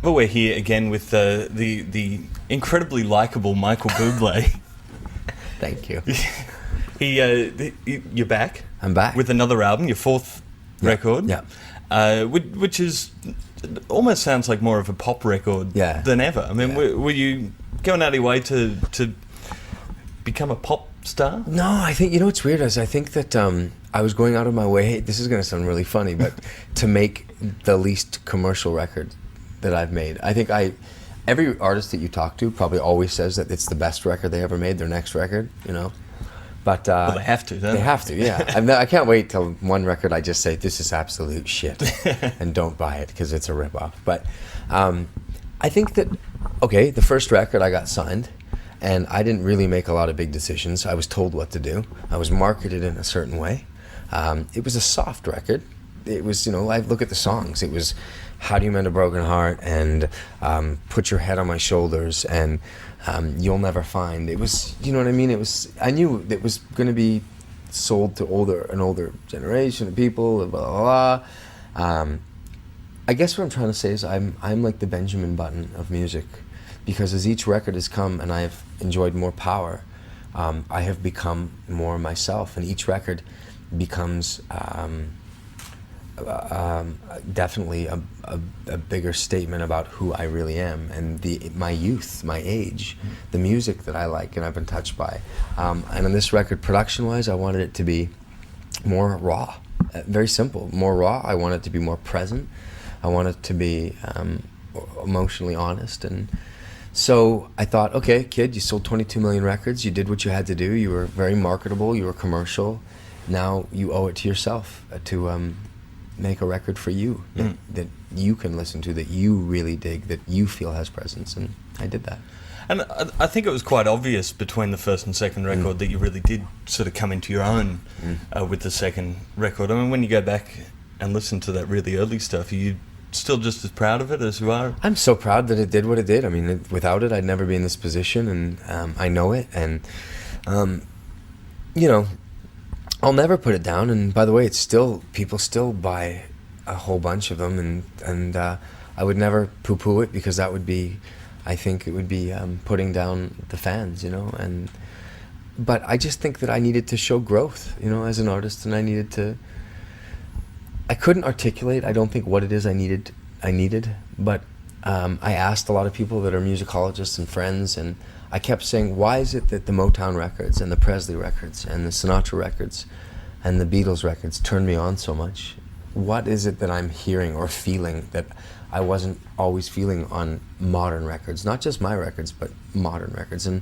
Well, we're here again with the incredibly likable Michael Buble. Thank you. You're back. I'm back. With another album, your fourth record. Yeah. Which is almost sounds like more of a pop record than ever. I mean, were you going out of your way to become a pop star? No, I think, what's weird is I think that I was going out of my way, this is going to sound really funny, but to make the least commercial record that I've made. I think every artist that you talk to probably always says that it's the best record they ever made, their next record, But well, they have to, don't they? They have to, yeah. I can't wait till one record I just say, this is absolute shit, and don't buy it because it's a ripoff. But I think that, the first record I got signed, and I didn't really make a lot of big decisions. I was told what to do. I was marketed in a certain way. It was a soft record. It was, I look at the songs. It was How Do You Mend a Broken Heart and Put Your Head on My Shoulders and You'll Never Find. It was, you know what I mean? I knew it was going to be sold to an older generation of people, blah, blah, blah. I guess what I'm trying to say is I'm like the Benjamin Button of music, because as each record has come and I've enjoyed more power, I have become more myself, and each record becomes definitely a bigger statement about who I really am and my youth, my age, the music that I like and I've been touched by. And on this record, production-wise, I wanted it to be more raw, very simple, more raw. I wanted it to be more present. I wanted it to be emotionally honest. And so I thought, okay, kid, you sold 22 million records. You did what you had to do. You were very marketable. You were commercial. Now you owe it to yourself to make a record for you that you can listen to, that you really dig, that you feel has presence, and I did that. And I think it was quite obvious between the first and second record that you really did sort of come into your own with the second record. I mean, when you go back and listen to that really early stuff, are you still just as proud of it as you are? I'm so proud that it did what it did. I mean, without it, I'd never be in this position, and I know it, and I'll never put it down. And by the way, people still buy a whole bunch of them, and I would never poo-poo it, because that would be, I think it would be putting down the fans, But I just think that I needed to show growth, as an artist, and I couldn't articulate, I don't think, what it is I needed, but I asked a lot of people that are musicologists and friends, and I kept saying, why is it that the Motown records and the Presley records and the Sinatra records and the Beatles records turned me on so much? What is it that I'm hearing or feeling that I wasn't always feeling on modern records? Not just my records, but modern records. And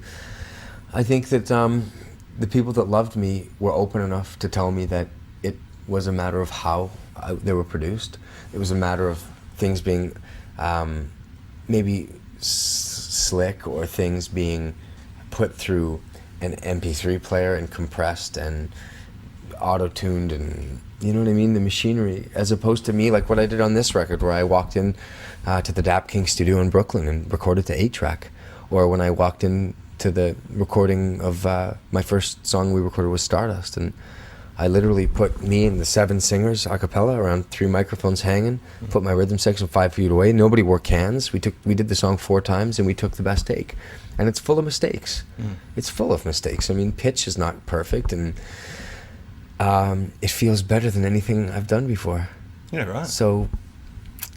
I think that the people that loved me were open enough to tell me that it was a matter of how they were produced. It was a matter of things being maybe slick, or things being put through an MP3 player and compressed and auto-tuned, and you know what I mean, the machinery, as opposed to me, like what I did on this record, where I walked in to the Dap Kings studio in Brooklyn and recorded to 8-track, or when I walked in to the recording of my first song we recorded was Stardust, and I literally put me and the 7 singers a cappella around 3 microphones hanging, put my rhythm section 5 feet away. Nobody wore cans. We did the song 4 times, and we took the best take. And it's full of mistakes. It's full of mistakes. I mean, pitch is not perfect, and it feels better than anything I've done before. Yeah, right. So,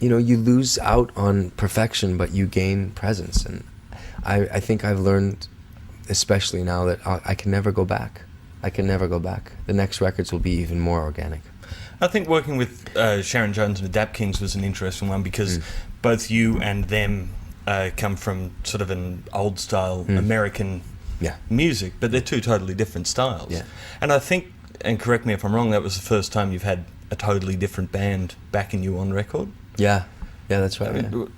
you lose out on perfection, but you gain presence. And I think I've learned, especially now, that I can never go back. I can never go back. The next records will be even more organic. I think working with Sharon Jones and the Dap Kings was an interesting one, because both you and them come from sort of an old style American music, but they're 2 totally different styles. Yeah. And I think, and correct me if I'm wrong, that was the first time you've had a totally different band backing you on record? Yeah, that's right. I mean,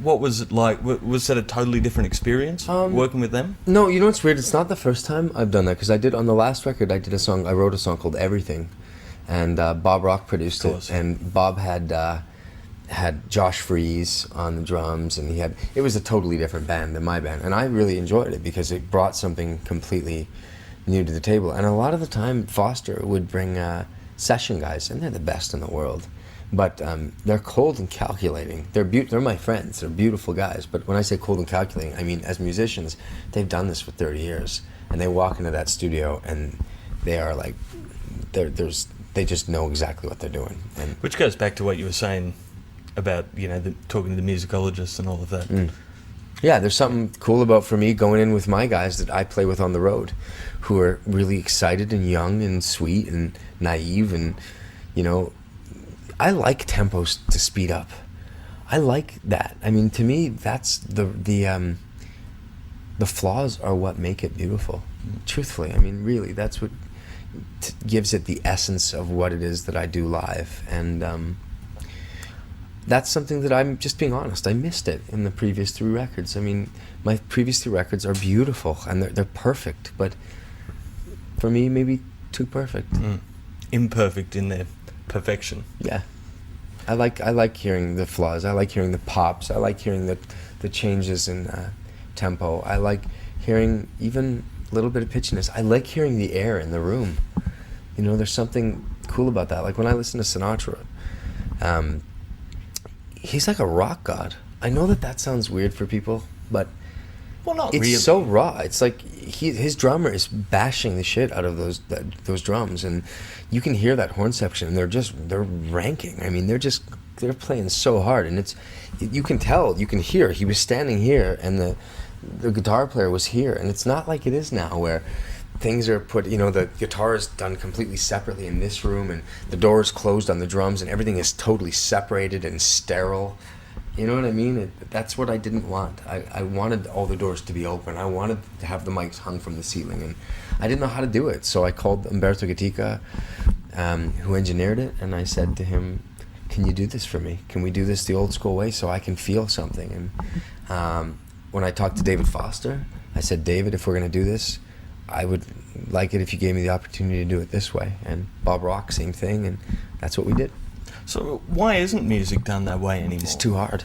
what was it like? Was that a totally different experience, working with them? No, what's weird? It's not the first time I've done that, because I did, on the last record, I wrote a song called Everything, and Bob Rock produced it, and Bob had Josh Freese on the drums, and it was a totally different band than my band, and I really enjoyed it because it brought something completely new to the table. And a lot of the time, Foster would bring session guys, and they're the best in the world. but they're cold and calculating. They're my friends. They're beautiful guys. But when I say cold and calculating, I mean as musicians, they've done this for 30 years, and they walk into that studio and they are like, they just know exactly what they're doing. And which goes back to what you were saying about, you know, talking to the musicologists and all of that. Yeah, there's something cool about, for me, going in with my guys that I play with on the road, who are really excited and young and sweet and naive, and, you know, I like tempos to speed up. I like that. I mean, to me, that's the flaws are what make it beautiful. Truthfully, I mean, really, that's what gives it the essence of what it is that I do live, and that's something that, I'm just being honest, I missed it in the previous 3 records. I mean, my previous 3 records are beautiful and they're perfect, but for me, maybe too perfect. Imperfect in their perfection. Yeah, I like hearing the flaws. I like hearing the pops. I like hearing the changes in tempo. I like hearing even a little bit of pitchiness. I like hearing the air in the room. You know, there's something cool about that. Like when I listen to Sinatra, he's like a rock god. I know that sounds weird for people, but Well, it's really. so raw. It's like his drummer is bashing the shit out of those drums, and you can hear that horn section, and they're ranking. I mean, they're playing so hard, and you can hear he was standing here, and the guitar player was here, and it's not like it is now where things are put, you know, the guitar is done completely separately in this room, and the door is closed on the drums, and everything is totally separated and sterile. You know what I mean? That's what I didn't want. I wanted all the doors to be open. I wanted to have the mics hung from the ceiling, and I didn't know how to do it. So I called Umberto Gatica, who engineered it, and I said to him, "Can you do this for me? Can we do this the old school way so I can feel something?" And when I talked to David Foster, I said, "David, if we're going to do this, I would like it if you gave me the opportunity to do it this way." And Bob Rock, same thing, and that's what we did. So why isn't music done that way anymore? It's too hard.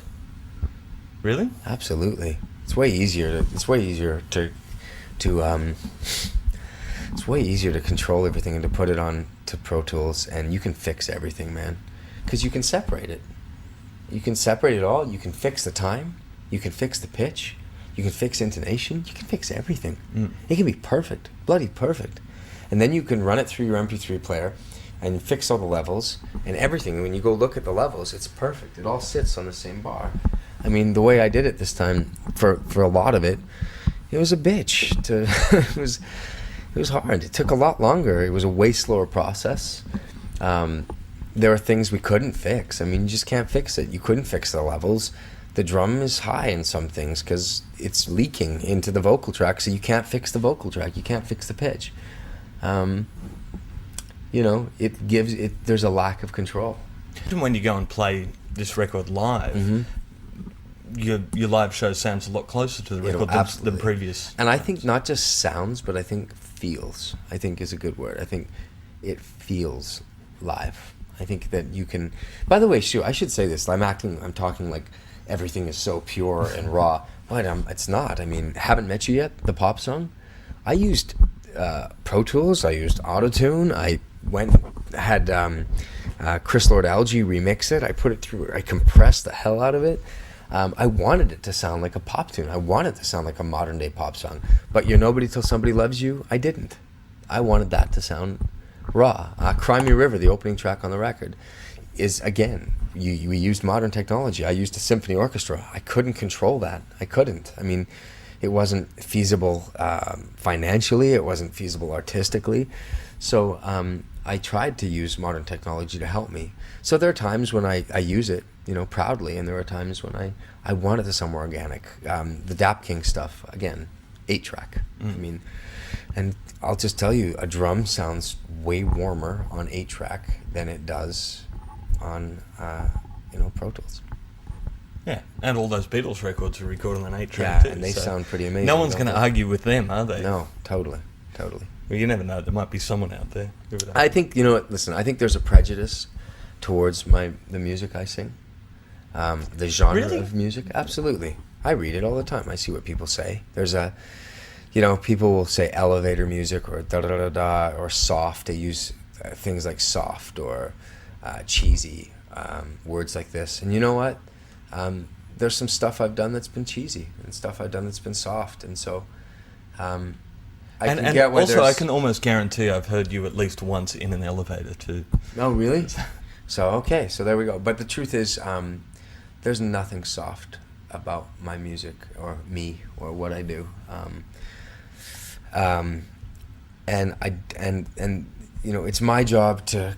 Really? Absolutely. It's way easier to control everything and to put it on to Pro Tools, and you can fix everything, man. Because you can separate it. You can separate it all. You can fix the time. You can fix the pitch. You can fix intonation. You can fix everything. It can be perfect, bloody perfect. And then you can run it through your MP3 player and fix all the levels and everything. When you go look at the levels, it's perfect. It all sits on the same bar. I mean, the way I did it this time, for a lot of it, it was a bitch. It was hard. It took a lot longer. It was a way slower process. There are things we couldn't fix. I mean, you just can't fix it. You couldn't fix the levels. The drum is high in some things because it's leaking into the vocal track, so you can't fix the vocal track. You can't fix the pitch. You know, there's a lack of control. Even when you go and play this record live, your live show sounds a lot closer to the record than previous. And I think not just sounds, but I think feels, I think is a good word. I think it feels live. I think that you can, by the way, Shu, I should say this, I'm talking like everything is so pure and raw, but it's not. I mean, Haven't Met You Yet, the pop song, I used Pro Tools, I used Autotune, I had Chris Lord-Alge remix it, I put it through, I compressed the hell out of it. I wanted it to sound like a pop tune. I wanted it to sound like a modern day pop song. But You're Nobody Till Somebody Loves You, I didn't. I wanted that to sound raw. Cry Me a River, the opening track on the record, is, again, we used modern technology. I used a symphony orchestra. I couldn't control that. I couldn't. I mean, it wasn't feasible financially. It wasn't feasible artistically. So I tried to use modern technology to help me. So there are times when I use it, you know, proudly, and there are times when I want it to sound more organic. The Dap Kings stuff, again, 8-track. I mean, and I'll just tell you, a drum sounds way warmer on 8-track than it does on, Pro Tools. Yeah, and all those Beatles records are recorded on 8-track Yeah, too. and they sound pretty amazing. No one's going to argue with them, are they? No, totally. Well, you never know. There might be someone out there who would I think, you know what, listen, I think there's a prejudice towards the music I sing. The genre of music, absolutely. I read it all the time. I see what people say. There's people will say elevator music or da-da-da-da or soft. They use things like soft or cheesy, words like this. And you know what? There's some stuff I've done that's been cheesy and stuff I've done that's been soft. And so I can get where also, I can almost guarantee I've heard you at least once in an elevator too. Oh, really? So, okay, so there we go. But the truth is, there's nothing soft about my music or me or what I do. And you know, it's my job to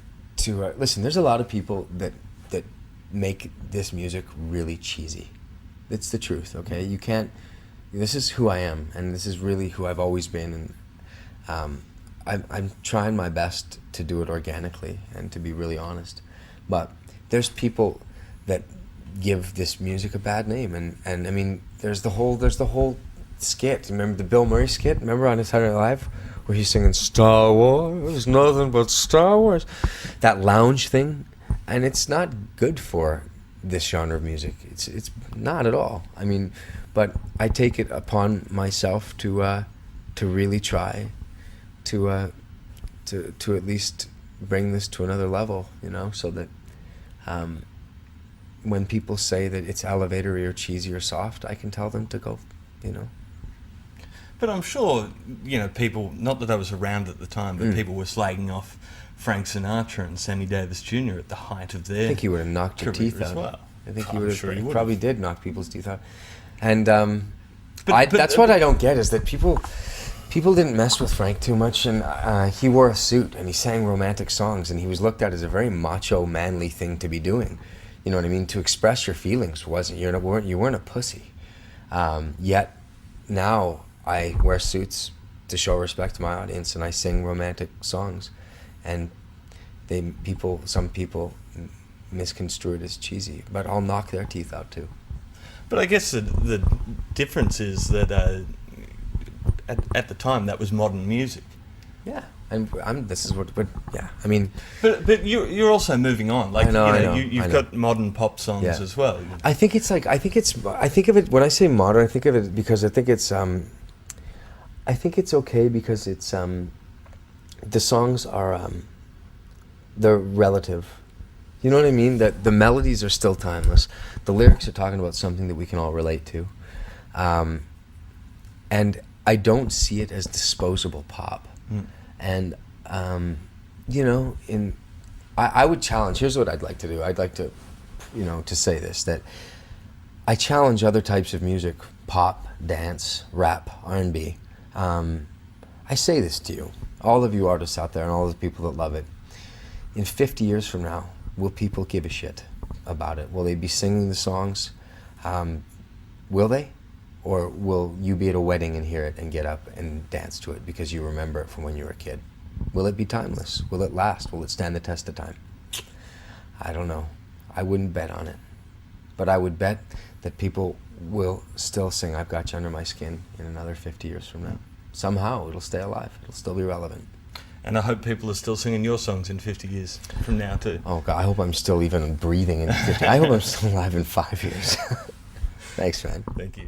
listen. There's a lot of people that make this music really cheesy. It's the truth, okay? You can't. This is who I am, and this is really who I've always been. And I'm trying my best to do it organically and to be really honest. But there's people that give this music a bad name, and I mean, there's the whole skit. Remember the Bill Murray skit? Remember on Saturday Night Live where he's singing Star Wars, nothing but Star Wars, that lounge thing, and it's not good for this genre of music. It's not at all. I mean, but I take it upon myself to really try to at least bring this to another level, you know, so that when people say that it's elevatory or cheesy or soft, I can tell them to go, you know. But I'm sure, you know, people, not that I was around at the time, but people were slagging off Frank Sinatra and Sammy Davis Jr. at the height of their I think he would have knocked your teeth out. Well. I think I'm sure he probably did knock people's teeth out. And But that's what I don't get, is that people didn't mess with Frank too much, and he wore a suit and he sang romantic songs, and he was looked at as a very macho, manly thing to be doing. You know what I mean? To express your feelings you weren't a pussy. Yet now I wear suits to show respect to my audience, and I sing romantic songs, and some people misconstrue it as cheesy, but I'll knock their teeth out too. But I guess the difference is that at the time that was modern music. Yeah, and this is what yeah. I mean, but you're also moving on. Like, I know, you've got modern pop songs as well. I think of it when I say modern. I think of it because I think it's okay because it's the songs are they're relative. You know what I mean? That the melodies are still timeless. The lyrics are talking about something that we can all relate to, and I don't see it as disposable pop. And you know, I would challenge. Here's what I'd like to do. I'd like to, you know, to say this, that I challenge other types of music: pop, dance, rap, R&B. I say this to you, all of you artists out there, and all the people that love it. In 50 years from now, will people give a shit about it? Will they be singing the songs? Will they? Or will you be at a wedding and hear it and get up and dance to it because you remember it from when you were a kid? Will it be timeless? Will it last? Will it stand the test of time? I don't know. I wouldn't bet on it. But I would bet that people will still sing I've Got You Under My Skin in another 50 years from now. Somehow it'll stay alive. It'll still be relevant. And I hope people are still singing your songs in 50 years from now too. Oh God, I hope I'm still even breathing in 50. I hope I'm still alive in 5 years. Thanks, man. Thank you.